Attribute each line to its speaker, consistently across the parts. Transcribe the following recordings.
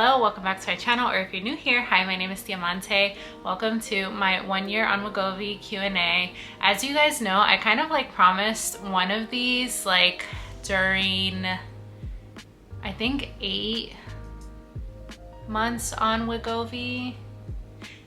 Speaker 1: Hello, welcome back to my channel, or if you're new here, hi, my name is Diamante. Welcome to my 1 year on Wegovy Q&A. As you guys know, I kind of promised one of these during, I think 8 months on Wegovy.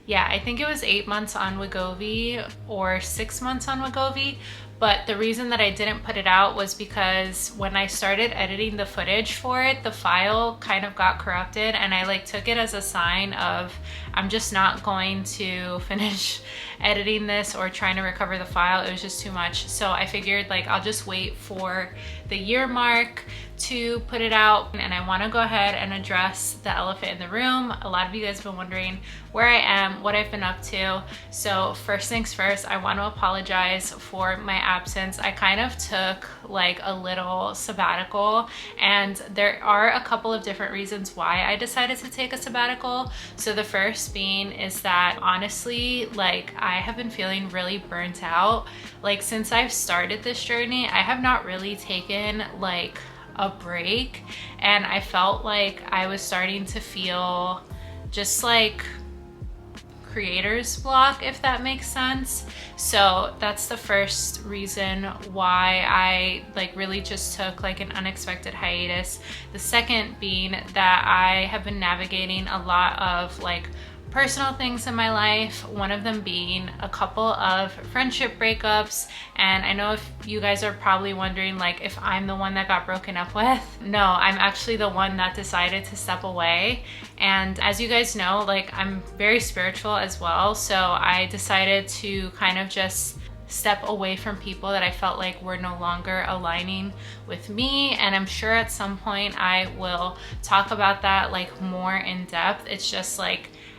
Speaker 1: Yeah, I think it was 8 months on Wegovy or 6 months on Wegovy. But the reason that I didn't put it out was because when I started editing the footage for it, the file kind of got corrupted, and I took it as a sign of I'm just not going to finish editing this or trying to recover the file. It was just too much. So I figured I'll just wait for the year mark to put it out, and I want to go ahead and address the elephant in the room. A lot of you guys have been wondering where I am, what I've been up to. So first things first, I want to apologize for my absence. I kind of took a little sabbatical, and there are a couple of different reasons why I decided to take a sabbatical. So the first being is that honestly, I have been feeling really burnt out. Since I've started this journey, I have not really taken a break, and I felt like I was starting to feel just creator's block, if that makes sense. So that's the first reason why I really just took an unexpected hiatus. The second being that I have been navigating a lot of personal things in my life, one of them being a couple of friendship breakups. And I know if you guys are probably wondering if I'm the one that got broken up with. No, I'm actually the one that decided to step away. And as you guys know, I'm very spiritual as well, so I decided to kind of just step away from people that I felt were no longer aligning with me. And I'm sure at some point I will talk about that more in depth. It's just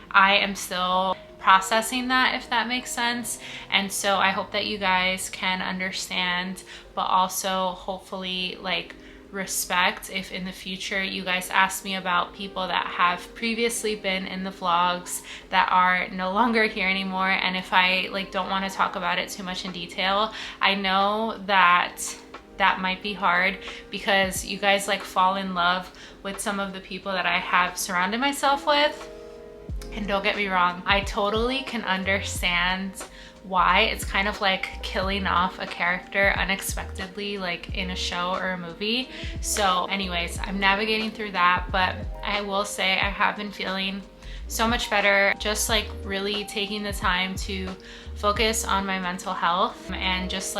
Speaker 1: I am still processing that, if that makes sense. And so I hope that you guys can understand, but also hopefully respect if in the future you guys ask me about people that have previously been in the vlogs that are no longer here anymore. And if I don't want to talk about it too much in detail, I know that that might be hard because you guys fall in love with some of the people that I have surrounded myself with. And don't get me wrong, I totally can understand why it's kind of killing off a character unexpectedly in a show or a movie. So anyways, I'm navigating through that, but I will say I have been feeling so much better, just really taking the time to focus on my mental health and just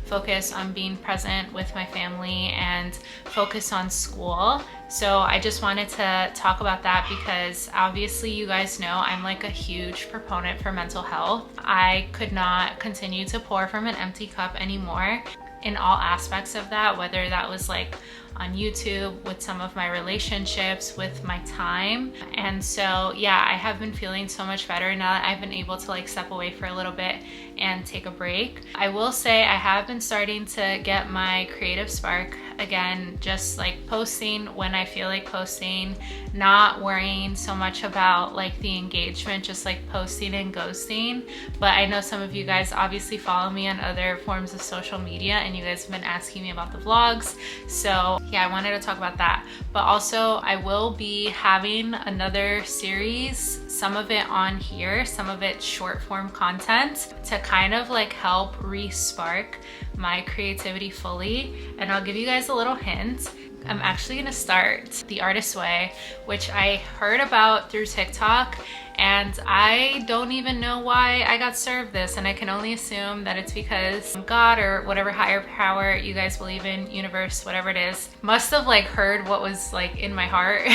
Speaker 1: focus on being present with my family and focus on school. So I just wanted to talk about that because obviously you guys know I'm a huge proponent for mental health. I could not continue to pour from an empty cup anymore in all aspects of that, whether that was on YouTube, with some of my relationships, with my time. And so yeah, I have been feeling so much better now that I've been able to step away for a little bit and take a break. I will say I have been starting to get my creative spark again, just posting when I feel like posting, not worrying so much about the engagement, just posting and ghosting. But I know some of you guys obviously follow me on other forms of social media, and you guys have been asking me about the vlogs. So yeah, I wanted to talk about that. But also I will be having another series, some of it on here, some of it short form content, to kind of help re-spark my creativity fully. And I'll give you guys a little hint. I'm actually gonna start the artist way, which I heard about through TikTok, and I don't even know why I got served this, and I can only assume that it's because God or whatever higher power you guys believe in, universe, whatever it is, must have heard what was in my heart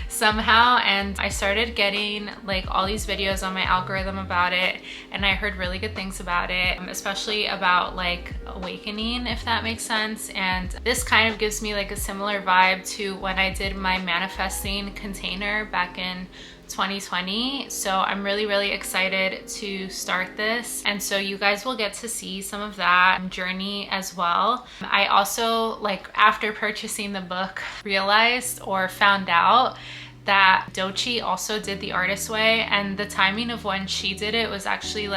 Speaker 1: somehow. And I started getting all these videos on my algorithm about it, and I heard really good things about it, especially about awakening, if that makes sense. And this kind of gives me a similar vibe to when I did my manifesting container back in 2020. So I'm really excited to start this, and so you guys will get to see some of that journey as well. I also after purchasing the book realized or found out that Doechii also did the artist way, and the timing of when she did it was actually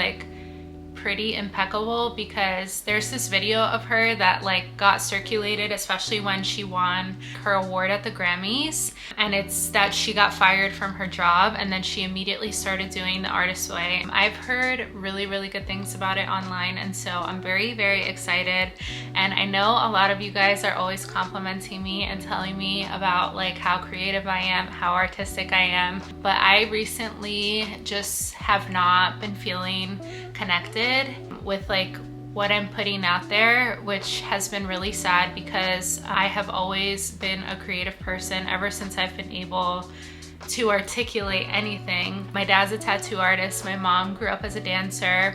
Speaker 1: pretty impeccable, because there's this video of her that like got circulated, especially when she won her award at the Grammys, and it's that she got fired from her job and then she immediately started doing the artist way. I've heard really, really good things about it online, and so I'm very, very excited. And I know a lot of you guys are always complimenting me and telling me about like how creative I am, how artistic I am, but I recently just have not been feeling connected with like what I'm putting out there, which has been really sad, because I have always been a creative person ever since I've been able to articulate anything. My dad's a tattoo artist, my mom grew up as a dancer,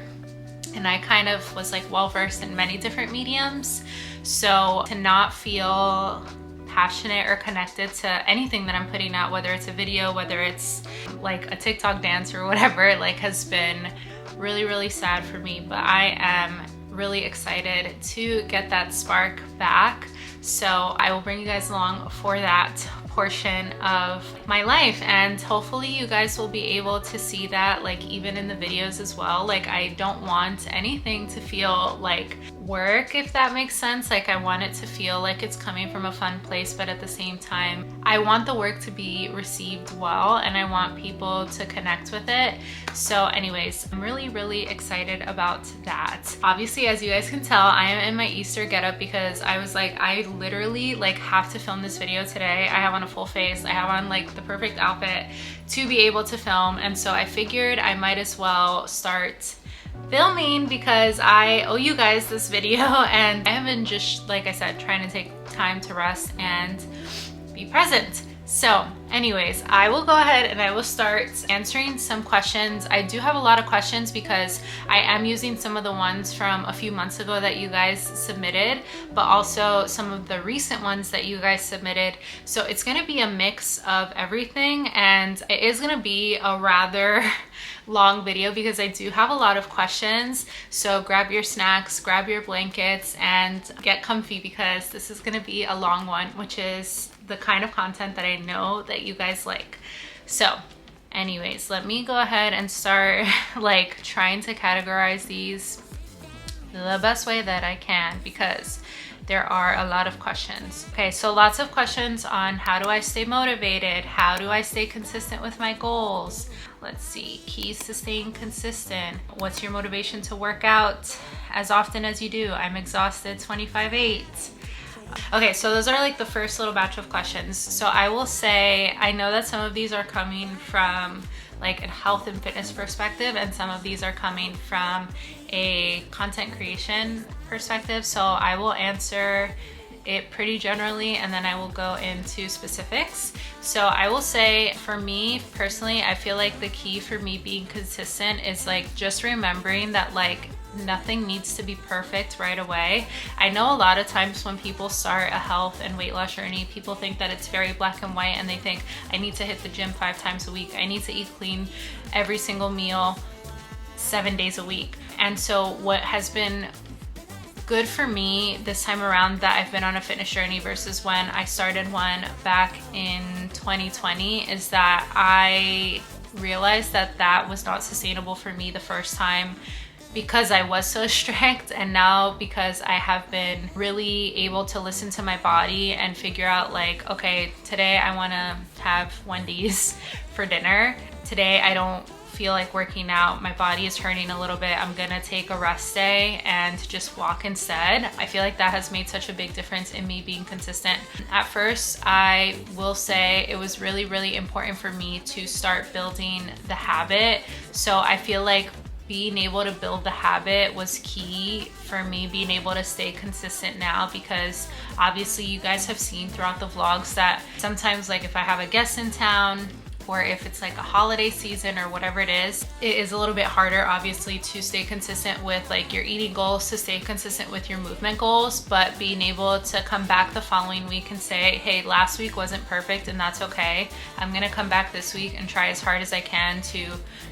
Speaker 1: and I kind of was like well versed in many different mediums. So to not feel passionate or connected to anything that I'm putting out, whether it's a video, whether it's like a TikTok dance or whatever, like has been really, really sad for me. But I am really excited to get that spark back. So I will bring you guys along for that portion of my life, and hopefully you guys will be able to see that like even in the videos as well. Like I don't want anything to feel like work, if that makes sense. Like I want it to feel like it's coming from a fun place, but at the same time I want the work to be received well, and I want people to connect with it. So anyways, I'm really, really excited about that. Obviously, as you guys can tell, I am in my Easter getup because I was like, I literally like have to film this video today. I have on a full face, I have on like the perfect outfit to be able to film, and so I figured I might as well start filming because I owe you guys this video, and I have been just, like I said, trying to take time to rest and be present. So anyways, I will go ahead and I will start answering some questions. I do have a lot of questions because I am using some of the ones from a few months ago that you guys submitted, but also some of the recent ones that you guys submitted. So it's gonna be a mix of everything, and it is gonna be a rather long video because I do have a lot of questions. So grab your snacks, grab your blankets, and get comfy because this is gonna be a long one, which is the kind of content that I know that you guys like. So anyways, let me go ahead and start like trying to categorize these the best way that I can, because there are a lot of questions. Okay, so lots of questions on how do I stay motivated? How do I stay consistent with my goals? Let's see, keys to staying consistent. What's your motivation to work out as often as you do? I'm exhausted 25/8. Okay, so those are like the first little batch of questions. So I will say, I know that some of these are coming from like a health and fitness perspective, and some of these are coming from a content creation perspective. So I will answer it pretty generally, and then I will go into specifics. So I will say, for me personally, I feel like the key for me being consistent is like just remembering that like nothing needs to be perfect right away. I know a lot of times when people start a health and weight loss journey, people think that it's very black and white, and they think I need to hit the gym 5 times a week. I need to eat clean every single meal 7 days a week. And so what has been good for me this time around that I've been on a fitness journey versus when I started one back in 2020 is that I realized that that was not sustainable for me the first time, because I was so strict. And now because I have been really able to listen to my body and figure out like, okay, today I want to have Wendy's for dinner. Today I don't feel like working out, my body is hurting a little bit, I'm gonna take a rest day and just walk instead. I feel like that has made such a big difference in me being consistent. At first, I will say it was really, really important for me to start building the habit. So I feel like being able to build the habit was key for me being able to stay consistent now, because obviously you guys have seen throughout the vlogs that sometimes like if I have a guest in town, or if it's like a holiday season or whatever it is a little bit harder obviously to stay consistent with like your eating goals, to stay consistent with your movement goals. But being able to come back the following week and say, hey, last week wasn't perfect and that's okay. I'm gonna come back this week and try as hard as I can to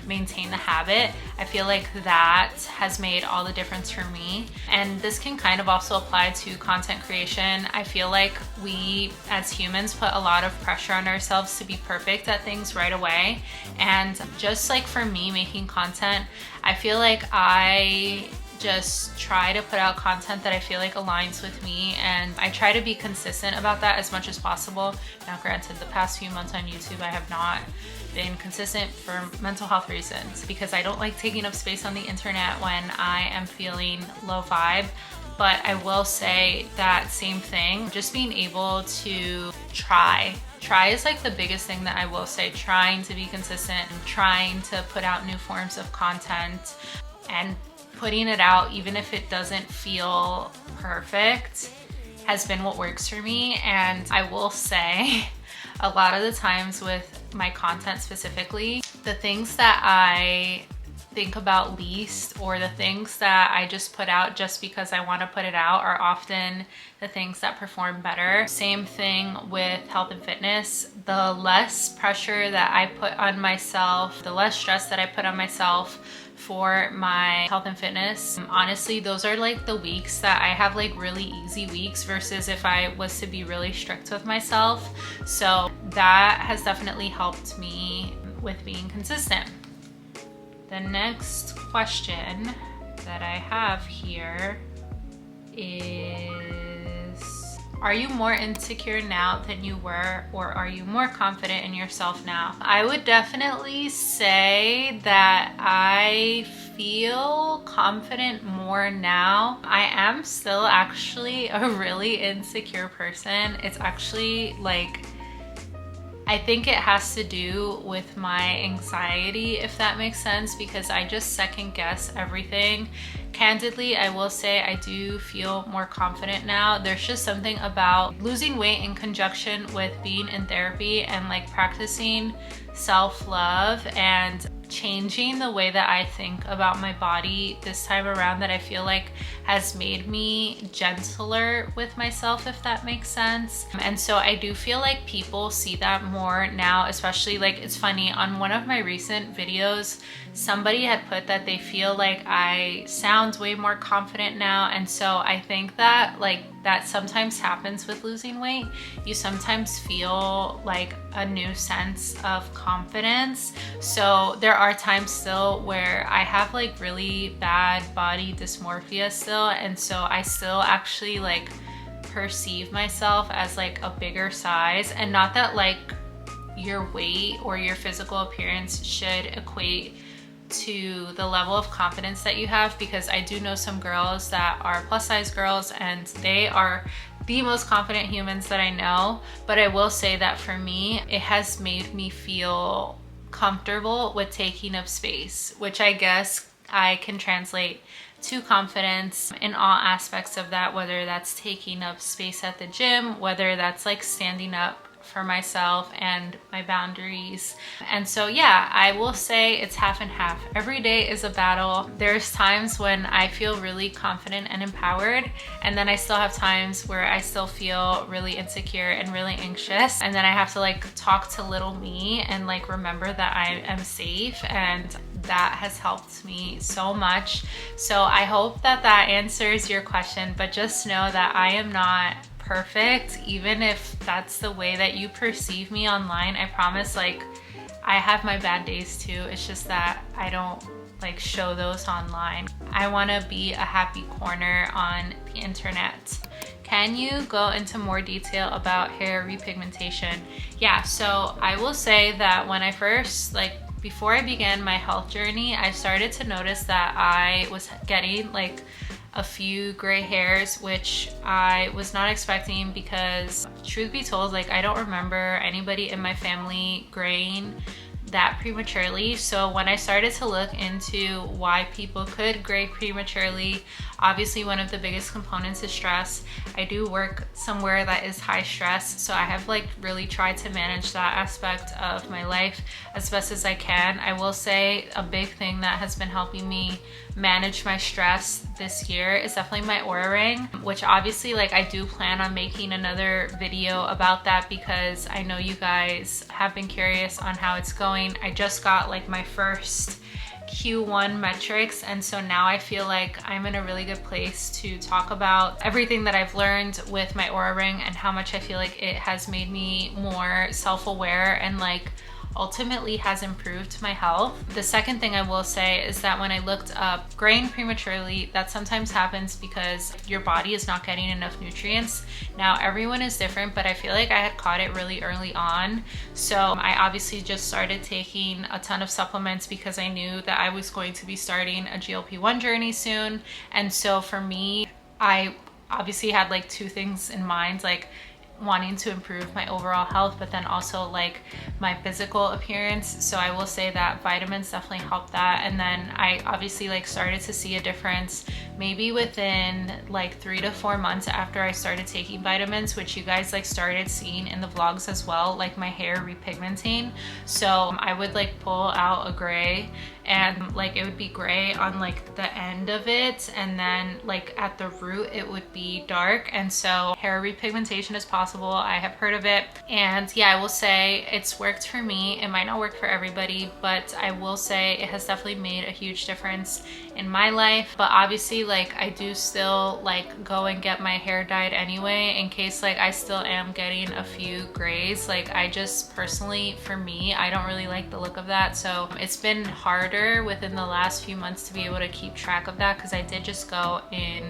Speaker 1: maintain the habit. I feel like that has made all the difference for me. And this can kind of also apply to content creation. I feel like we as humans put a lot of pressure on ourselves to be perfect at things things right away. And just like for me making content, I feel like I just try to put out content that I feel like aligns with me, and I try to be consistent about that as much as possible. Now granted, the past few months on YouTube I have not been consistent for mental health reasons, because I don't like taking up space on the internet when I am feeling low vibe. But I will say that same thing, just being able to try is like the biggest thing that I will say. Trying to be consistent and trying to put out new forms of content and putting it out even if it doesn't feel perfect has been what works for me. And I will say a lot of the times with my content specifically, the things that I think about least, or the things that I just put out just because I want to put it out, are often the things that perform better. Same thing with health and fitness. The less pressure that I put on myself, the less stress that I put on myself for my health and fitness, honestly, those are like the weeks that I have like really easy weeks versus if I was to be really strict with myself. So that has definitely helped me with being consistent. The next question that I have here is, are you more insecure now than you were, or are you more confident in yourself now? I would definitely say that I feel confident more now. I am still actually a really insecure person. It's actually like, I think it has to do with my anxiety, if that makes sense, because I just second guess everything. Candidly, I will say I do feel more confident now. There's just something about losing weight in conjunction with being in therapy and like practicing self-love and changing the way that I think about my body this time around, that I feel like has made me gentler with myself, if that makes sense. And so I do feel like people see that more now, especially like, it's funny, on one of my recent videos, somebody had put that they feel like I sound way more confident now. And so I think that like that sometimes happens with losing weight. You sometimes feel like a new sense of confidence. So there are times still where I have like really bad body dysmorphia still, and so I still actually like perceive myself as like a bigger size. And not that like your weight or your physical appearance should equate to the level of confidence that you have, because I do know some girls that are plus size girls and they are the most confident humans that I know. But I will say that for me, it has made me feel comfortable with taking up space, which I guess I can translate to confidence in all aspects of that, whether that's taking up space at the gym, whether that's like standing up for myself and my boundaries. And so yeah, I will say it's half and half. Every day is a battle. There's times when I feel really confident and empowered, and then I still have times where I still feel really insecure and really anxious, and then I have to like talk to little me and like remember that I am safe, and that has helped me so much. So I hope that that answers your question, but just know that I am not perfect, even if that's the way that you perceive me online. I promise, like, I have my bad days too. It's just that I don't like show those online. I want to be a happy corner on the internet. Can you go into more detail about hair repigmentation? Yeah, so I will say that when I first, like, before I began my health journey, I started to notice that I was getting like a few gray hairs, which I was not expecting, because truth be told, like, I don't remember anybody in my family graying that prematurely. So when I started to look into why people could gray prematurely, obviously one of the biggest components is stress. I do work somewhere that is high stress, so I have like really tried to manage that aspect of my life as best as I can. I will say a big thing that has been helping me manage my stress this year is definitely my Oura ring, which obviously, like, I do plan on making another video about that, because I know you guys have been curious on how it's going. I just got like my first Q1 metrics, and so now I feel like I'm in a really good place to talk about everything that I've learned with my Oura ring and how much I feel like it has made me more self-aware and like ultimately has improved my health. The second thing I will say is that when I looked up graying prematurely, that sometimes happens because your body is not getting enough nutrients. Now, everyone is different, but I feel like I had caught it really early on. So I obviously just started taking a ton of supplements because I knew that I was going to be starting a GLP-1 journey soon. And so for me, I obviously had like two things in mind, like wanting to improve my overall health, but then also like my physical appearance. So I will say that vitamins definitely helped that. And then I obviously like started to see a difference maybe within like 3 to 4 months after I started taking vitamins, which you guys like started seeing in the vlogs as well, like my hair repigmenting. So I would like pull out a gray and like it would be gray on like the end of it, and then like at the root it would be dark. And so hair repigmentation is possible. I have heard of it, and yeah, I will say it's worked for me. It might not work for everybody, but I will say it has definitely made a huge difference in my life. But obviously like I do still like go and get my hair dyed anyway, in case like I still am getting a few grays. Like I just personally, for me, I don't really like the look of that. So it's been harder within the last few months to be able to keep track of that, because I did just go in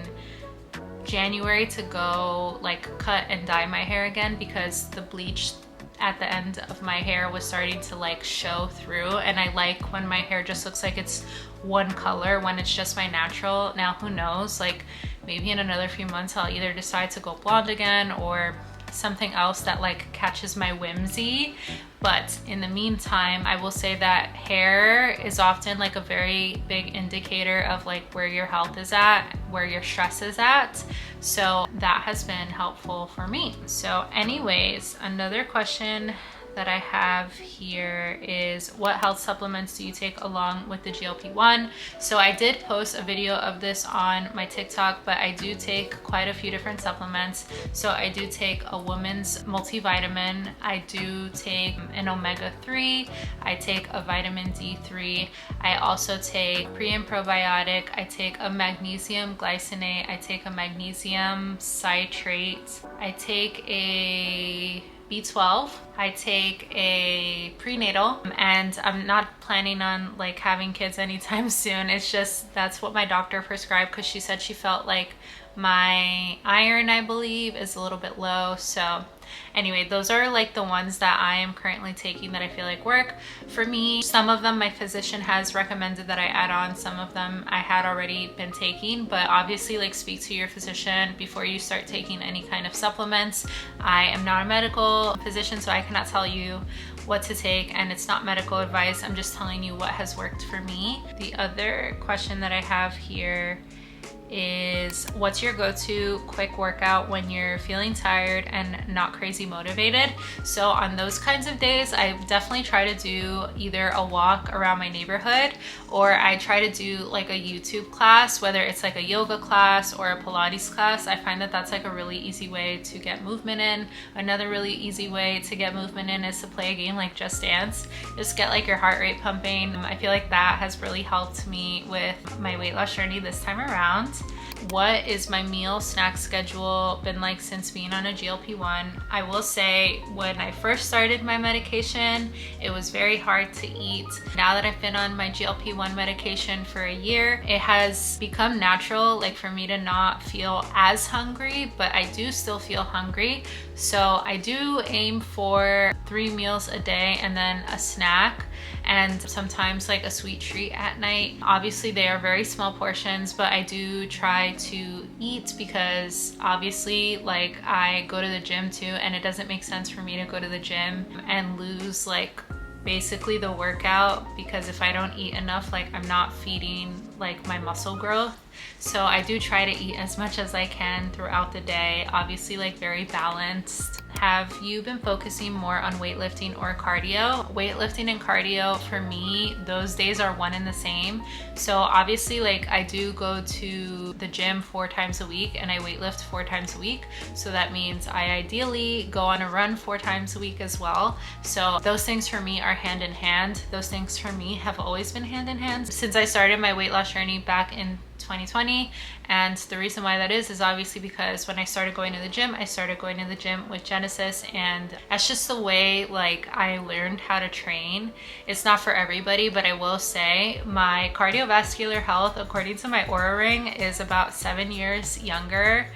Speaker 1: January to go like cut and dye my hair again, because the bleach at the end of my hair was starting to like show through, and I like when my hair just looks like it's one color when it's just my natural. Now who knows, like maybe in another few months I'll either decide to go blonde again or something else that like catches my whimsy. But in the meantime, I will say that hair is often like a very big indicator of like where your health is at, where your stress is at. So that has been helpful for me. So anyways, another question that I have here is, what health supplements do you take along with the GLP-1? So I did post a video of this on my TikTok, but I do take quite a few different supplements. So I do take a woman's multivitamin, I do take an omega-3, I take a vitamin D3, I also take pre and probiotic, I take a magnesium glycinate, I take a magnesium citrate, I take a B12, I take a prenatal, and I'm not planning on like having kids anytime soon. It's just that's what my doctor prescribed, because she said she felt like my iron, I believe, is a little bit low. So anyway, those are like the ones that I am currently taking that I feel like work for me. Some of them my physician has recommended that I add on, some of them I had already been taking, but obviously like speak to your physician before you start taking any kind of supplements. I am not a medical physician, so I cannot tell you what to take, and it's not medical advice. I'm just telling you what has worked for me. The other question that I have here is, what's your go-to quick workout when you're feeling tired and not crazy motivated? So on those kinds of days, I definitely try to do either a walk around my neighborhood, or I try to do like a YouTube class, whether it's like a yoga class or a Pilates class. I find that that's like a really easy way to get movement in. Another really easy way to get movement in is to play a game like Just Dance. Just get like your heart rate pumping. I feel like that has really helped me with my weight loss journey this time around. What is my meal snack schedule been like since being on a GLP-1? I will say, when I first started my medication, it was very hard to eat. Now that I've been on my GLP-1 medication for a year, it has become natural like for me to not feel as hungry, but I do still feel hungry. So I do aim for 3 meals a day and then a snack, and sometimes like a sweet treat at night. Obviously they are very small portions, but I do try to eat, because obviously like I go to the gym too, and it doesn't make sense for me to go to the gym and lose like basically the workout, because if I don't eat enough, like I'm not feeding like my muscle growth. So I do try to eat as much as I can throughout the day, obviously like very balanced. Have you been focusing more on weightlifting or cardio? Weightlifting and cardio, for me, those days are one and the same. So obviously like I do go to the gym 4 times a week, and I weightlift 4 times a week. So that means I ideally go on a run 4 times a week as well. So those things for me are hand in hand. Those things for me have always been hand in hand. Since I started my weight loss journey back in 2020. And the reason why that is obviously because when I started going to the gym, I started going to the gym with Genesis, and that's just the way like I learned how to train. It's not for everybody, but I will say my cardiovascular health, according to my Oura Ring, is about 7 years younger.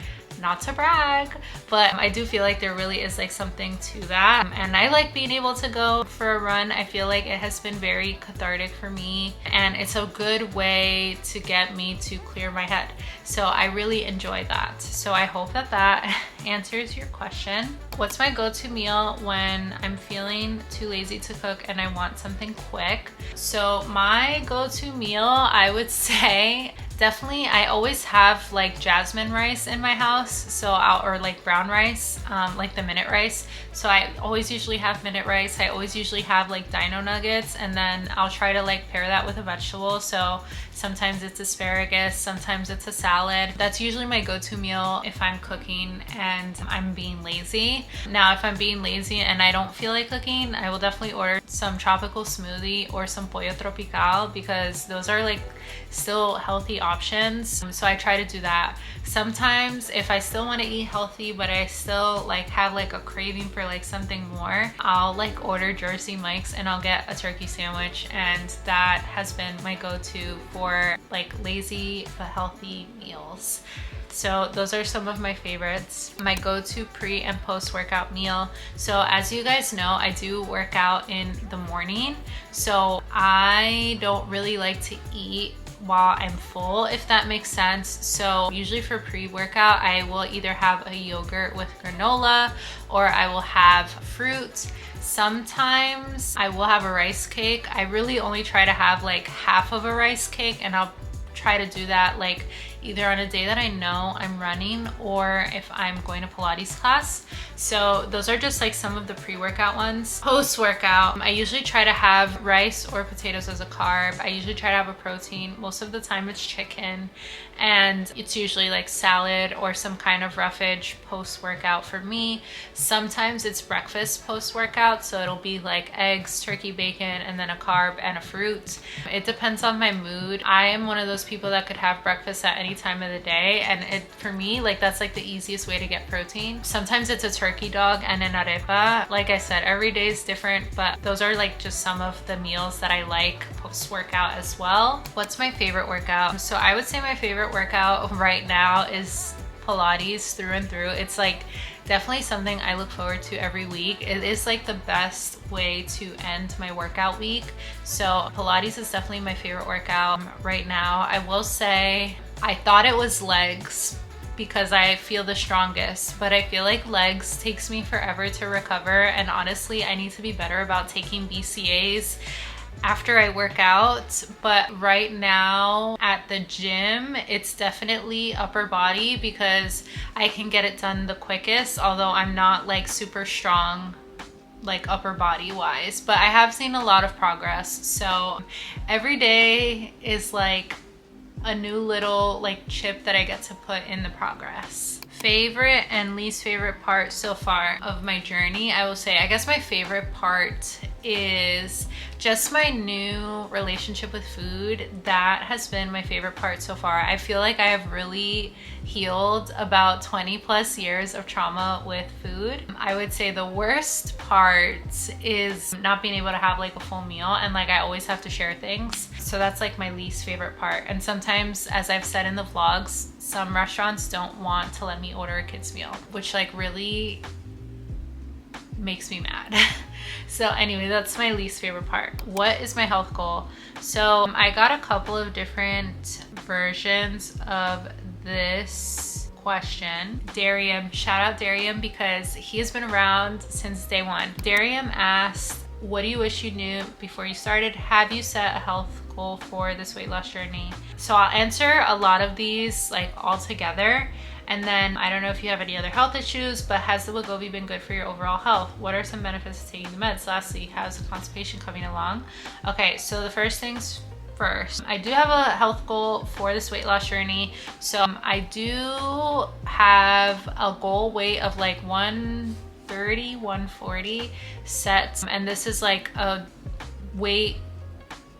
Speaker 1: Not to brag, but I do feel like there really is like something to that. And I like being able to go for a run. I feel like it has been very cathartic for me, and it's a good way to get me to clear my head. So I really enjoy that. So I hope that that answers your question. What's my go-to meal when I'm feeling too lazy to cook and I want something quick? So my go-to meal, I would say, definitely, I always have like jasmine rice in my house, so or like brown rice, like the minute rice. So I always usually have minute rice. I always usually have like dino nuggets, and then I'll try to like pair that with a vegetable. So sometimes it's asparagus, sometimes it's a salad. That's usually my go-to meal if I'm cooking and I'm being lazy. Now, if I'm being lazy and I don't feel like cooking, I will definitely order some tropical smoothie or some pollo tropical, because those are like still healthy options. So I try to do that. Sometimes if I still want to eat healthy, but I still like have like a craving for like something more, I'll like order Jersey Mike's and I'll get a turkey sandwich, and that has been my go-to for like lazy but healthy meals. So those are some of my favorites. My go-to pre and post-workout meal. So as you guys know, I do work out in the morning, so I don't really like to eat while I'm full, if that makes sense. So usually for pre-workout, I will either have a yogurt with granola, or I will have fruit. Sometimes I will have a rice cake. I really only try to have like half of a rice cake, and I'll try to do that like either on a day that I know I'm running, or if I'm going to Pilates class. So those are just like some of the pre-workout ones. Post-workout, I usually try to have rice or potatoes as a carb. I usually try to have a protein. Most of the time it's chicken, and it's usually like salad or some kind of roughage post-workout for me. Sometimes it's breakfast post-workout, so it'll be like eggs, turkey bacon, and then a carb and a fruit. It depends on my mood. I am one of those people that could have breakfast at any time of the day, and for me, like that's like the easiest way to get protein. Sometimes it's a turkey dog and an arepa. Like I said, every day is different, but those are like just some of the meals that I like post-workout as well. What's my favorite workout? So I would say my favorite workout right now is Pilates through and through. It's like definitely something I look forward to every week. It is like the best way to end my workout week. So Pilates is definitely my favorite workout right now. I will say I thought it was legs because I feel the strongest, but I feel like legs takes me forever to recover, and honestly I need to be better about taking BCAAs after I work out. But right now at the gym, it's definitely upper body because I can get it done the quickest, although I'm not like super strong like upper body wise, but I have seen a lot of progress. So every day is like a new little like chip that I get to put in the progress. Favorite and least favorite part so far of my journey, I will say, I guess my favorite part is just my new relationship with food. That has been my favorite part so far. I feel like I have really healed about 20 plus years of trauma with food. I would say the worst part is not being able to have like a full meal, and like I always have to share things. So that's like my least favorite part. And sometimes, as I've said in the vlogs, some restaurants don't want to let me order a kid's meal, which like really makes me mad. So anyway, that's my least favorite part. What is my health goal? So I got a couple of different versions of this question. Darium, shout out Darium because he has been around since day one. Darium asked, what do you wish you knew before you started? Have you set a health goal for this weight loss journey? So I'll answer a lot of these like all together. And then I don't know if you have any other health issues, but has the Wegovy been good for your overall health? What are some benefits of taking the meds? Lastly, how's the constipation coming along? Okay, so the first things first, I do have a health goal for this weight loss journey. So I do have a goal weight of like 130, 140 set. And this is like a weight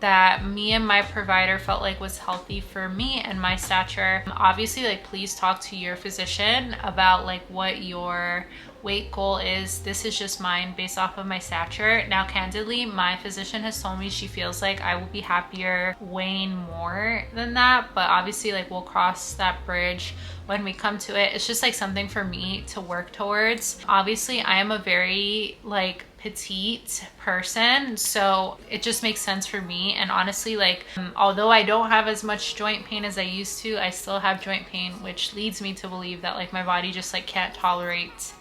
Speaker 1: that me and my provider felt like was healthy for me and my stature. Obviously, like, please talk to your physician about like what your weight goal is. This is just mine based off of my stature. Now, candidly, my physician has told me she feels like I will be happier weighing more than that, but obviously, like, we'll cross that bridge when we come to it. It's just like something for me to work towards. Obviously, I am a very like petite person, so it just makes sense for me. And honestly, like, although I don't have as much joint pain as I used to, I still have joint pain, which leads me to believe that like my body just like can't tolerate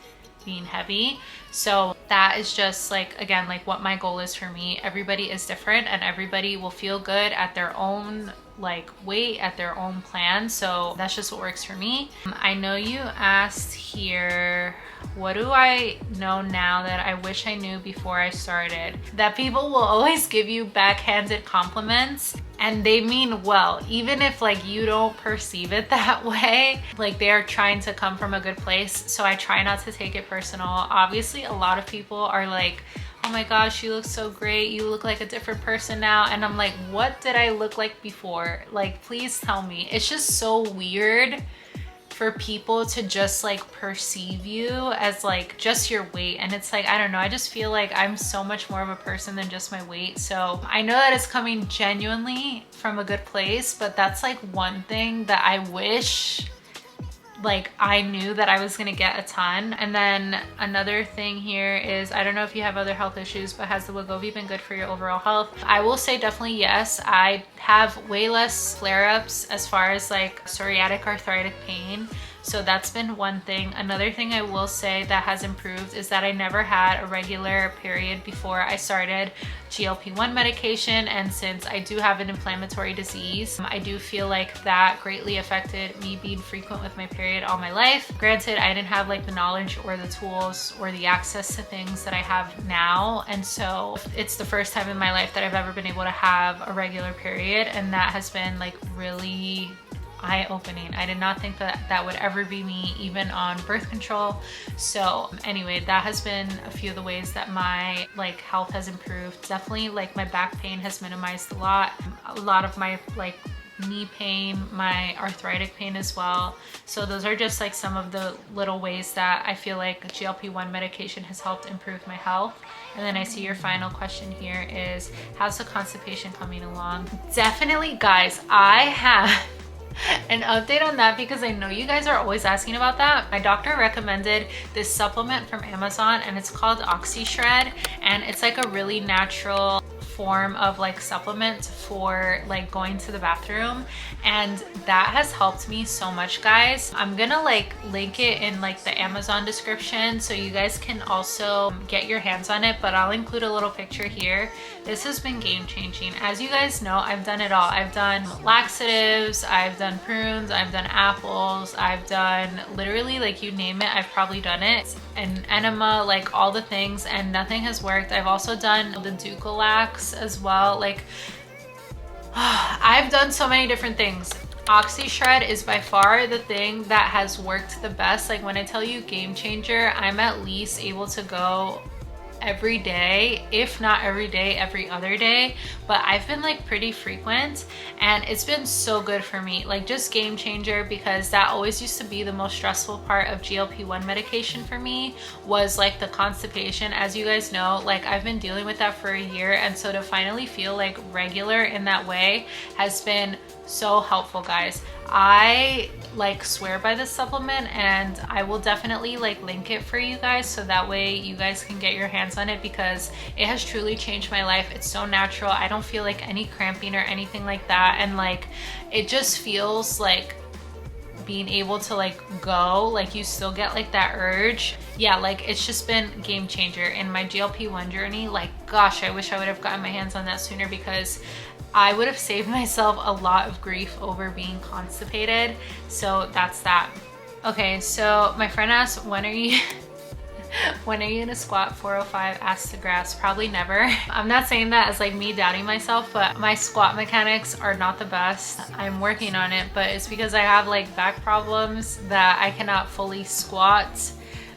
Speaker 1: being heavy. So that is just like, again, like what my goal is for me. Everybody is different and everybody will feel good at their own like weight, at their own plan. So that's just what works for me. I know you asked here, what do I know now that I wish I knew before I started? That people will always give you backhanded compliments, and they mean well, even if like you don't perceive it that way. Like, they're trying to come from a good place. So I try not to take it personal. Obviously, a lot of people are like, oh my gosh, you look so great, you look like a different person now. And I'm like, what did I look like before? Like, please tell me. It's just so weird for people to just like perceive you as like just your weight. And it's like, I don't know, I just feel like I'm so much more of a person than just my weight. So I know that it's coming genuinely from a good place, but that's like one thing that I wish like I knew that I was gonna get a ton. And then another thing here is, I don't know if you have other health issues, but has the Wegovy been good for your overall health? I will say definitely yes. I have way less flare-ups as far as like psoriatic arthritic pain. So that's been one thing. Another thing I will say that has improved is that I never had a regular period before I started GLP-1 medication. And since I do have an inflammatory disease, I do feel like that greatly affected me being frequent with my period all my life. Granted, I didn't have like the knowledge or the tools or the access to things that I have now. And so it's the first time in my life that I've ever been able to have a regular period. And that has been like really eye-opening. I did not think that that would ever be me, even on birth control. So anyway, that has been a few of the ways that my like health has improved. Definitely like my back pain has minimized a lot of my like knee pain, my arthritic pain as well. So those are just like some of the little ways that I feel like GLP-1 medication has helped improve my health. And then I see your final question here is, how's the constipation coming along? Definitely, guys, I have an update on that because I know you guys are always asking about that. My doctor recommended this supplement from Amazon and it's called OxyShred, and it's like a really natural form of like supplement for like going to the bathroom, and that has helped me so much, guys. I'm gonna like link it in like the Amazon description so you guys can also get your hands on it, but I'll include a little picture here. This has been game changing. As you guys know, I've done it all. I've done laxatives, I've done prunes, I've done apples, I've done literally like you name it, I've probably done it. An enema, like all the things, and nothing has worked. I've also done the Ducalax as well. Like I've done so many different things. OxyShred is by far the thing that has worked the best. Like when I tell you game changer, I'm at least able to go every day, if not every day, every other day, but I've been like pretty frequent and it's been so good for me. Like just game changer, because that always used to be the most stressful part of GLP-1 medication for me, was like the constipation. As you guys know, like I've been dealing with that for a year, and so to finally feel like regular in that way has been so helpful, guys. I like swear by this supplement, and I will definitely like link it for you guys so that way you guys can get your hands on it, because it has truly changed my life. It's so natural. I don't feel like any cramping or anything like that, and like it just feels like being able to like go, like you still get like that urge. Yeah, like it's just been game changer in my GLP-1 journey. Like gosh, I wish I would have gotten my hands on that sooner, because I would have saved myself a lot of grief over being constipated. So that's that. Okay, so my friend asked, when are you gonna squat 405 ass to grass? Probably never. I'm not saying that as like me doubting myself, but my squat mechanics are not the best. I'm working on it, but it's because I have like back problems that I cannot fully squat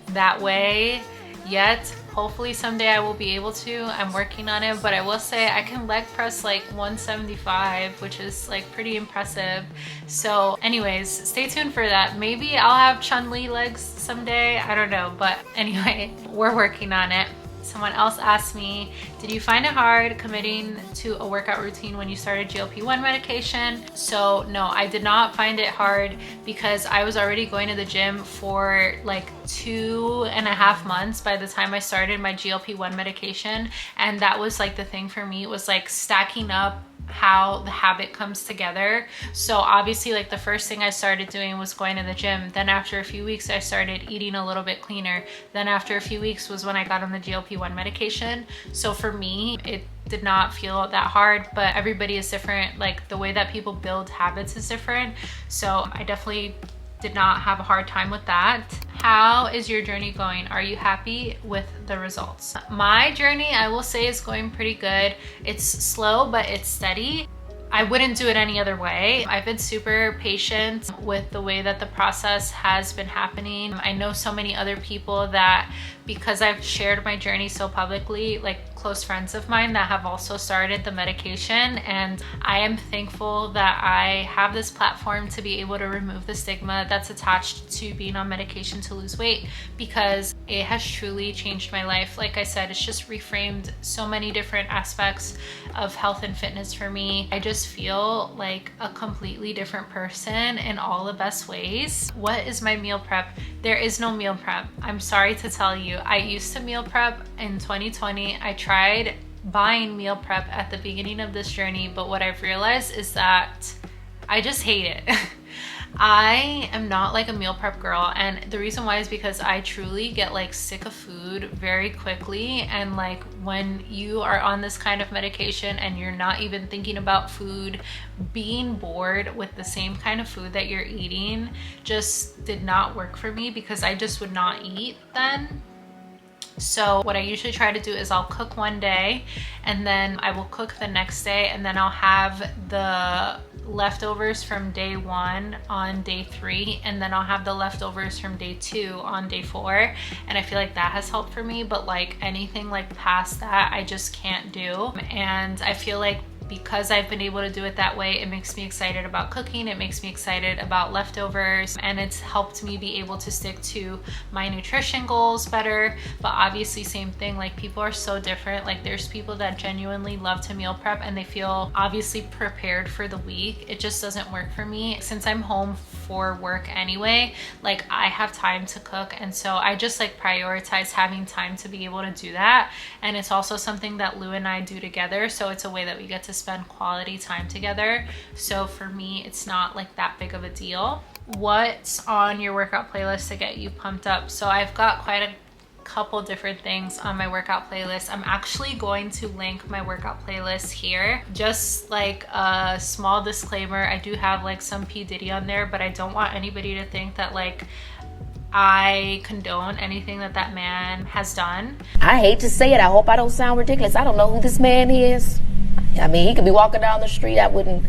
Speaker 1: that way yet. Hopefully someday I will be able to. I'm working on it, but I will say I can leg press like 175, which is like pretty impressive. So anyways, stay tuned for that. Maybe I'll have Chun-Li legs someday, I don't know, but anyway, we're working on it. Someone else asked me, did you find it hard committing to a workout routine when you started GLP-1 medication? So no, I did not find it hard because I was already going to the gym for like 2.5 months by the time I started my GLP-1 medication. And that was like the thing for me, it was like stacking up how the habit comes together. So obviously like the first thing I started doing was going to the gym. Then after a few weeks I started eating a little bit cleaner. Then after a few weeks was when I got on the GLP-1 medication. So for me, it did not feel that hard, but everybody is different. Like the way that people build habits is different. So I definitely did not have a hard time with that. How is your journey going? Are you happy with the results? My journey, I will say, is going pretty good. It's slow, but it's steady. I wouldn't do it any other way. I've been super patient with the way that the process has been happening. I know so many other people that, because I've shared my journey so publicly, like close friends of mine that have also started the medication, and I am thankful that I have this platform to be able to remove the stigma that's attached to being on medication to lose weight, because it has truly changed my life. Like I said, it's just reframed so many different aspects of health and fitness for me. I just feel like a completely different person in all the best ways. What is my meal prep? There is no meal prep. I'm sorry to tell you. I used to meal prep in 2020. I tried buying meal prep at the beginning of this journey, but what I've realized is that I just hate it. I am not like a meal prep girl, and the reason why is because I truly get like sick of food very quickly. And like when you are on this kind of medication and you're not even thinking about food, being bored with the same kind of food that you're eating just did not work for me, because I just would not eat then. So what I usually try to do is I'll cook one day and then I will cook the next day, and then I'll have the leftovers from day 1 on day 3, and then I'll have the leftovers from day 2 on day 4. And I feel like that has helped for me, but like anything like past that I just can't do. And I feel like because I've been able to do it that way, it makes me excited about cooking, it makes me excited about leftovers, and it's helped me be able to stick to my nutrition goals better. But obviously same thing, like people are so different. Like there's people that genuinely love to meal prep and they feel obviously prepared for the week. It just doesn't work for me. Since I'm home for work anyway, like I have time to cook, and so I just like prioritize having time to be able to do that. And it's also something that Lou and I do together, so it's a way that we get to spend quality time together. So for me, it's not like that big of a deal. What's on your workout playlist to get you pumped up? So I've got quite a couple different things on my workout playlist. I'm actually going to link my workout playlist here. Just like a small disclaimer, I do have like some P. Diddy on there, but I don't want anybody to think that like I condone anything that that man has done.
Speaker 2: I hate to say it, I hope I don't sound ridiculous. I don't know who this man is. I mean, he could be walking down the street, I wouldn't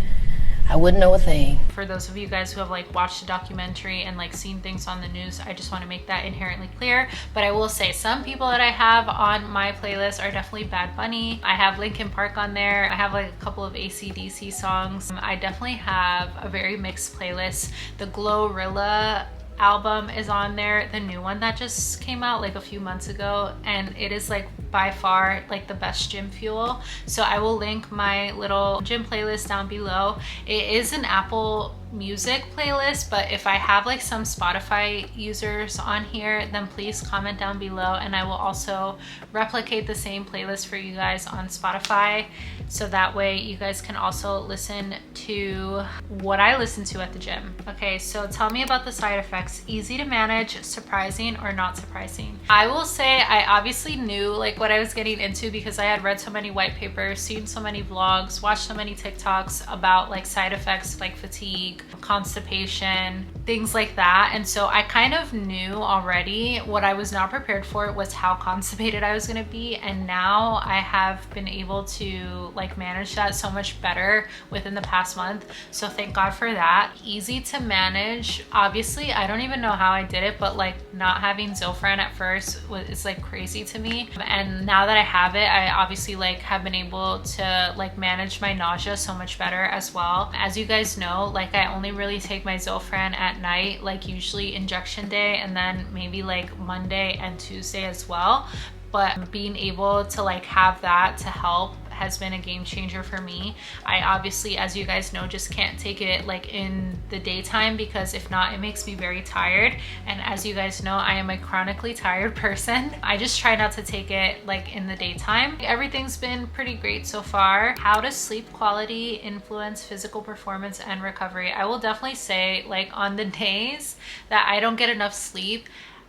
Speaker 2: know a thing.
Speaker 1: For those of you guys who have like watched a documentary and like seen things on the news, I just want to make that inherently clear. But I will say some people that I have on my playlist are definitely Bad Bunny. I have Linkin Park on there. I have like a couple of AC/DC songs. I definitely have a very mixed playlist. The Glorilla album is on there, the new one that just came out like a few months ago, and it is like by far like the best gym fuel. So I will link my little gym playlist down below. It is an Apple Music playlist, but if I have like some Spotify users on here, then please comment down below and I will also replicate the same playlist for you guys on Spotify, so that way you guys can also listen to what I listen to at the gym. Okay, so tell me about the side effects. Easy to manage, surprising, or not surprising? I will say I obviously knew like what I was getting into because I had read so many white papers, seen so many vlogs, watched so many TikToks about like side effects like fatigue, constipation, things like that. And so I kind of knew already. What I was not prepared for was how constipated I was going to be, and now I have been able to like manage that so much better within the past month, so thank God for that. Easy to manage. Obviously I don't even know how I did it, but like not having Zofran at first was like crazy to me, and now that I have it, I obviously like have been able to like manage my nausea so much better as well. As you guys know, like I only really take my Zofran at night, like usually injection day, and then maybe like Monday and Tuesday as well. But being able to like have that to help has been a game changer for me. I obviously, as you guys know, just can't take it like in the daytime, because if not, it makes me very tired. And as you guys know, I am a chronically tired person. I just try not to take it like in the daytime. Everything's been pretty great so far. How does sleep quality influence physical performance and recovery? I will definitely say, like, on the days that I don't get enough sleep,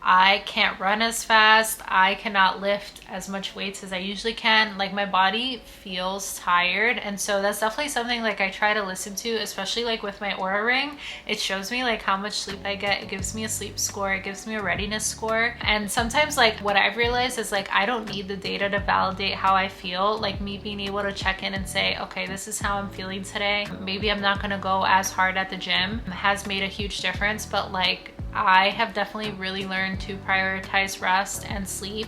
Speaker 1: I can't run as fast. I cannot lift as much weights as I usually can. Like, my body feels tired. And so that's definitely something like I try to listen to, especially like with my Oura ring. It shows me like how much sleep I get. It gives me a sleep score. It gives me a readiness score. And sometimes like what I've realized is like I don't need the data to validate how I feel. Like me being able to check in and say, okay, this is how I'm feeling today. Maybe I'm not gonna go as hard at the gym, has made a huge difference. But like, I have definitely really learned to prioritize rest and sleep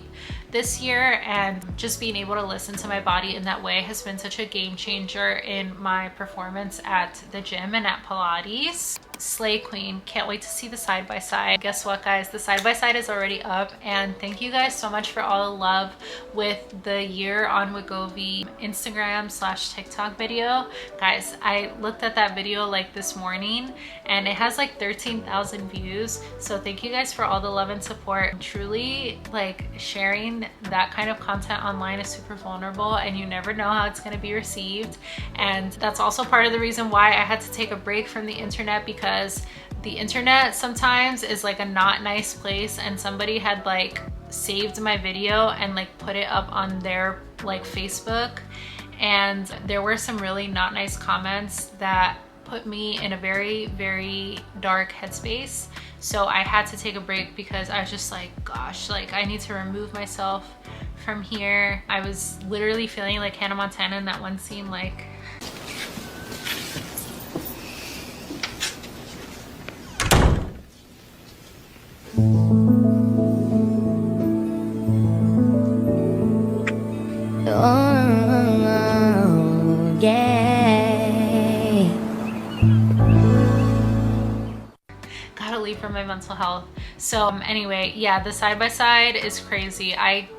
Speaker 1: this year, and just being able to listen to my body in that way has been such a game changer in my performance at the gym and at Pilates. Slay Queen, can't wait to see the side-by-side. Guess what, guys? The side-by-side is already up, and thank you guys so much for all the love with the Year on Wegovy Instagram/TikTok video. Guys, I looked at that video like this morning and it has like 13,000 views. So thank you guys for all the love and support. Truly, like, sharing that kind of content online is super vulnerable, and you never know how it's going to be received. And that's also part of the reason why I had to take a break from the internet, because the internet sometimes is like a not nice place, and somebody had like saved my video and like put it up on their like Facebook, and there were some really not nice comments that put me in a very, very dark headspace. So I had to take a break because I was just like, gosh, like I need to remove myself from here. I was literally feeling like Hannah Montana in that one scene, like,
Speaker 2: oh, yeah.
Speaker 1: gotta leave for my mental health. So anyway, yeah, the side-by-side is crazy. I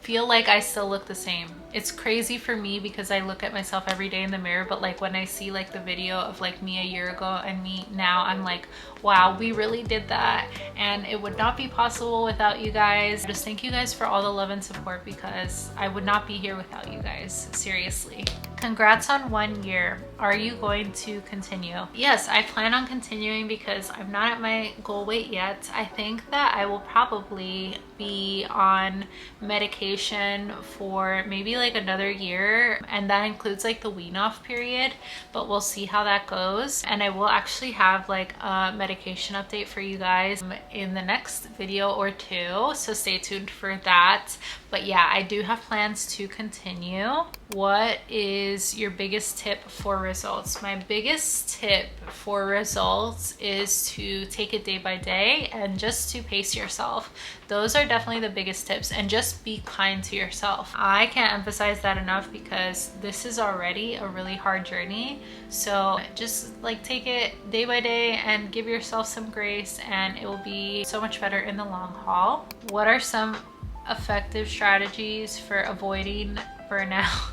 Speaker 1: feel like I still look the same. It's crazy for me because I look at myself every day in the mirror, but like when I see like the video of like me a year ago and me now, I'm like, wow, we really did that, and it would not be possible without you guys. Just thank you guys for all the love and support, because I would not be here without you guys, seriously. Congrats on 1 year. Are you going to continue? Yes, I plan on continuing because I'm not at my goal weight yet. I think that I will probably be on medication for maybe like another year, and that includes like the wean off period, but we'll see how that goes. And I will actually have like a medication update for you guys in the next video or two, so stay tuned for that. But yeah, I do have plans to continue. What is your biggest tip for results? My biggest tip for results is to take it day by day and just to pace yourself. Those are definitely the biggest tips, and just be kind to yourself. I can't emphasize that enough because this is already a really hard journey. So just like take it day by day and give yourself some grace, and it will be so much better in the long haul. What are some effective strategies for avoiding burnout?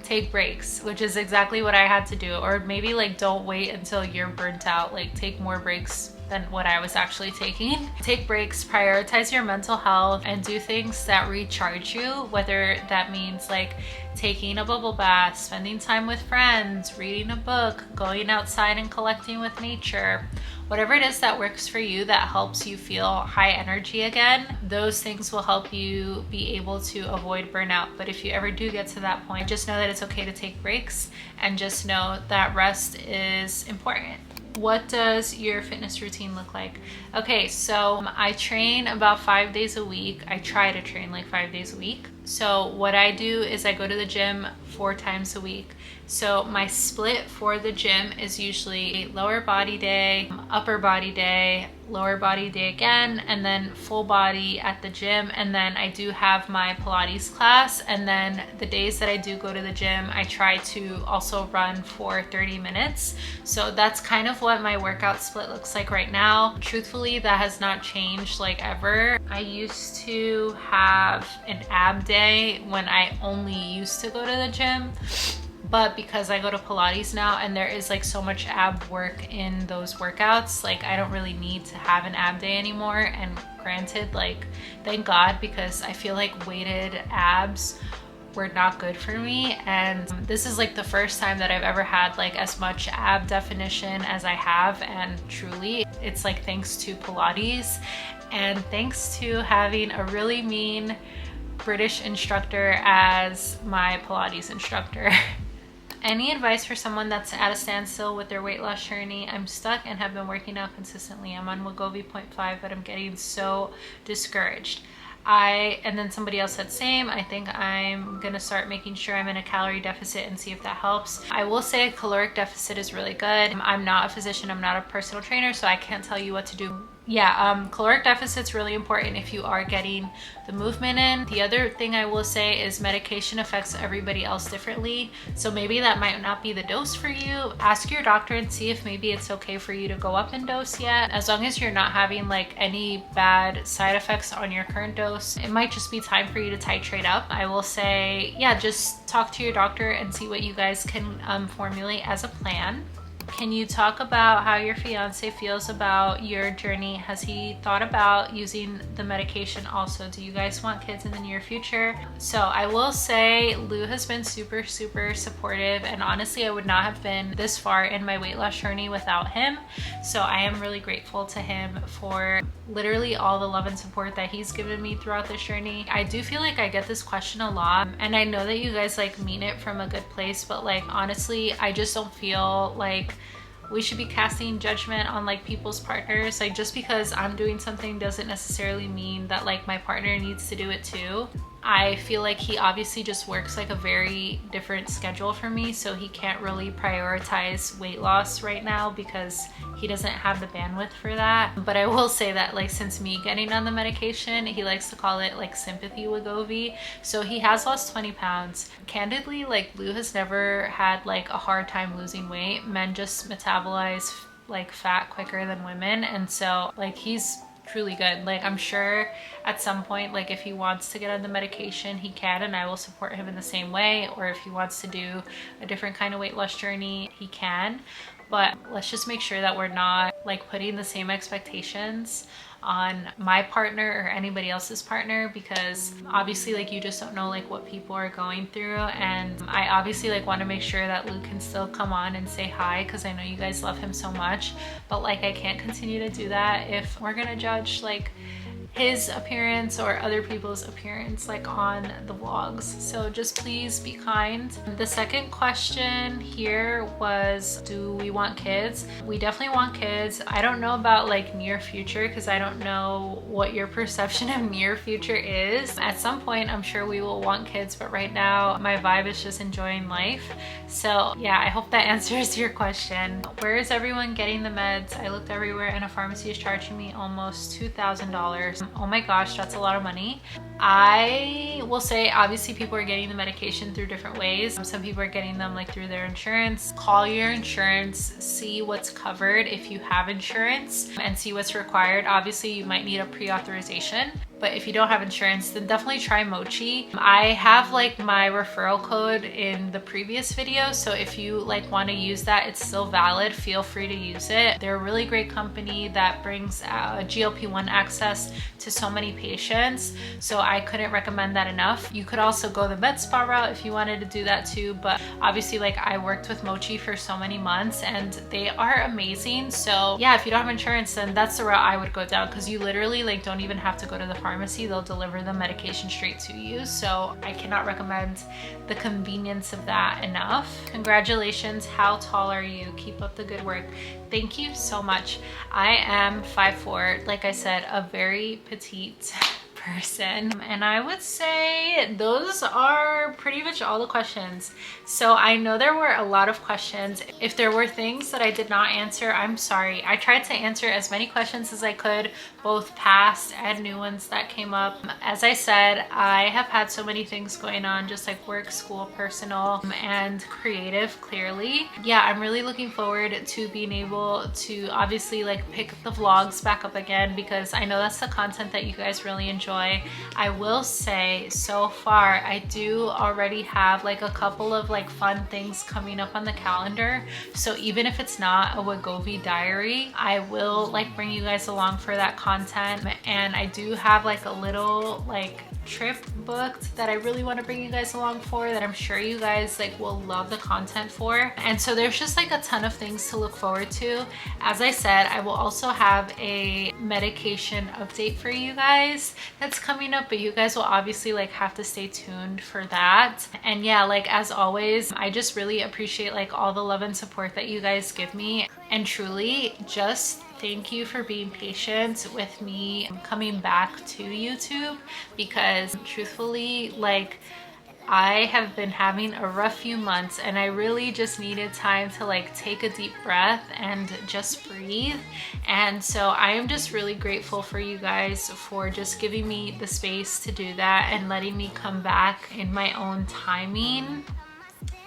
Speaker 1: Take breaks, which is exactly what I had to do. Or maybe like don't wait until you're burnt out, like take more breaks than what I was actually taking. Take breaks, prioritize your mental health, and do things that recharge you, whether that means like taking a bubble bath, spending time with friends, reading a book, going outside and collecting with nature. Whatever it is that works for you, that helps you feel high energy again, those things will help you be able to avoid burnout. But if you ever do get to that point, just know that it's okay to take breaks, and just know that rest is important. What does your fitness routine look like? Okay, so I train about 5 days a week. I try to train like 5 days a week. So what I do is I go to the gym 4 times a week. So my split for the gym is usually a lower body day, upper body day, lower body day again, and then full body at the gym. And then I do have my Pilates class. And then the days that I do go to the gym, I try to also run for 30 minutes. So that's kind of what my workout split looks like right now. Truthfully, that has not changed like ever. I used to have an ab day when I only used to go to the gym. But because I go to Pilates now and there is like so much ab work in those workouts, like I don't really need to have an ab day anymore. And granted, like thank God, because I feel like weighted abs were not good for me. And this is like the first time that I've ever had like as much ab definition as I have. And truly, it's like thanks to Pilates and thanks to having a really mean British instructor as my Pilates instructor. Any advice for someone that's at a standstill with their weight loss journey? I'm stuck and have been working out consistently. I'm on Wegovy 0.5, but I'm getting so discouraged. And then somebody else said same. I think I'm gonna start making sure I'm in a calorie deficit and see if that helps. I will say a caloric deficit is really good. I'm not a physician, I'm not a personal trainer, so I can't tell you what to do. Yeah, caloric deficit's really important if you are getting the movement in. The other thing I will say is medication affects everybody else differently. So maybe that might not be the dose for you. Ask your doctor and see if maybe it's okay for you to go up in dose yet. As long as you're not having like any bad side effects on your current dose, it might just be time for you to titrate up. I will say, yeah, just talk to your doctor and see what you guys can formulate as a plan. Can you talk about how your fiance feels about your journey? Has he thought about using the medication also? Do you guys want kids in the near future? So I will say Lou has been super, super supportive, and honestly, I would not have been this far in my weight loss journey without him. So I am really grateful to him for literally all the love and support that he's given me throughout this journey. I do feel like I get this question a lot, and I know that you guys like mean it from a good place, but like honestly, I just don't feel like we should be casting judgment on like people's partners. Like just because I'm doing something doesn't necessarily mean that like my partner needs to do it too. I feel like he obviously just works like a very different schedule for me, so he can't really prioritize weight loss right now because he doesn't have the bandwidth for that. But I will say that like since me getting on the medication, he likes to call it like sympathy Wegovy. So he has lost 20 pounds. Candidly, like Lou has never had like a hard time losing weight. Men just metabolize like fat quicker than women, and so like he's truly good. Like I'm sure at some point, like if he wants to get on the medication, he can, and I will support him in the same way. Or if he wants to do a different kind of weight loss journey, he can. But let's just make sure that we're not like putting the same expectations on my partner or anybody else's partner, because obviously like you just don't know like what people are going through. And I obviously like want to make sure that Luke can still come on and say hi, because I know you guys love him so much, but like I can't continue to do that if we're gonna judge like his appearance or other people's appearance like on the vlogs. So just please be kind. The second question here was, do we want kids? We definitely want kids. I don't know about like near future, because I don't know what your perception of near future is. At some point I'm sure we will want kids, but right now my vibe is just enjoying life. So yeah, I hope that answers your question. Where is everyone getting the meds? I looked everywhere and a pharmacy is charging me almost $2,000. Oh my gosh, that's a lot of money. I will say obviously people are getting the medication through different ways. Some people are getting them like through their insurance. Call your insurance, see what's covered if you have insurance, and see what's required. Obviously you might need a pre-authorization, but if you don't have insurance, then definitely try Mochi. I have like my referral code in the previous video, so if you like want to use that, it's still valid. Feel free to use it. They're a really great company that brings GLP-1 access to so many patients, so I couldn't recommend that enough. You could also go the med spa route if you wanted to do that too, but obviously like I worked with Mochi for so many months and they are amazing. So yeah, if you don't have insurance, then that's the route I would go down, because you literally like don't even have to go to the pharmacy pharmacy, they'll deliver the medication straight to you. So I cannot recommend the convenience of that enough. Congratulations. How tall are you? Keep up the good work. Thank you so much. I am 5'4", like I said, a very petite person, and I would say those are pretty much all the questions. So I know there were a lot of questions. If there were things that I did not answer, I'm sorry. I tried to answer as many questions as I could, both past and new ones that came up. As I said, I have had so many things going on, just like work, school, personal, and creative, clearly. Yeah, I'm really looking forward to being able to obviously like pick the vlogs back up again, because I know that's the content that you guys really enjoy. I will say so far I do already have like a couple of like fun things coming up on the calendar. So even if it's not a Wegovy diary, I will like bring you guys along for that content. And I do have like a little like trip booked that I really want to bring you guys along for, that I'm sure you guys like will love the content for. And so there's just like a ton of things to look forward to. As I said, I will also have a medication update for you guys that's coming up, but you guys will obviously like have to stay tuned for that. And yeah, like as always, I just really appreciate like all the love and support that you guys give me, and truly just thank you for being patient with me coming back to YouTube, because truthfully, like I have been having a rough few months and I really just needed time to like take a deep breath and just breathe. And so I am just really grateful for you guys for just giving me the space to do that and letting me come back in my own timing.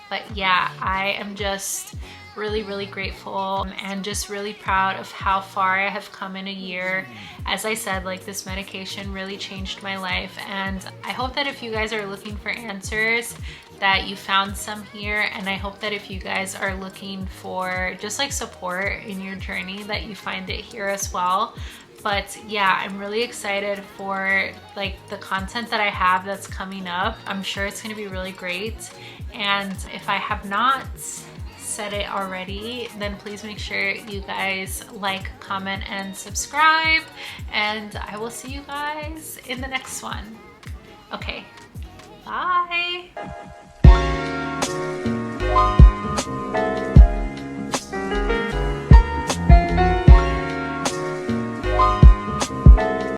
Speaker 1: But yeah, I am just really grateful and just really proud of how far I have come in a year. As I said, like this medication really changed my life, and I hope that if you guys are looking for answers that you found some here, and I hope that if you guys are looking for just like support in your journey that you find it here as well. But yeah, I'm really excited for like the content that I have that's coming up. I'm sure it's going to be really great. And if I have not said it already, then please make sure you guys like, comment, and subscribe. And I will see you guys in the next one. Okay, bye.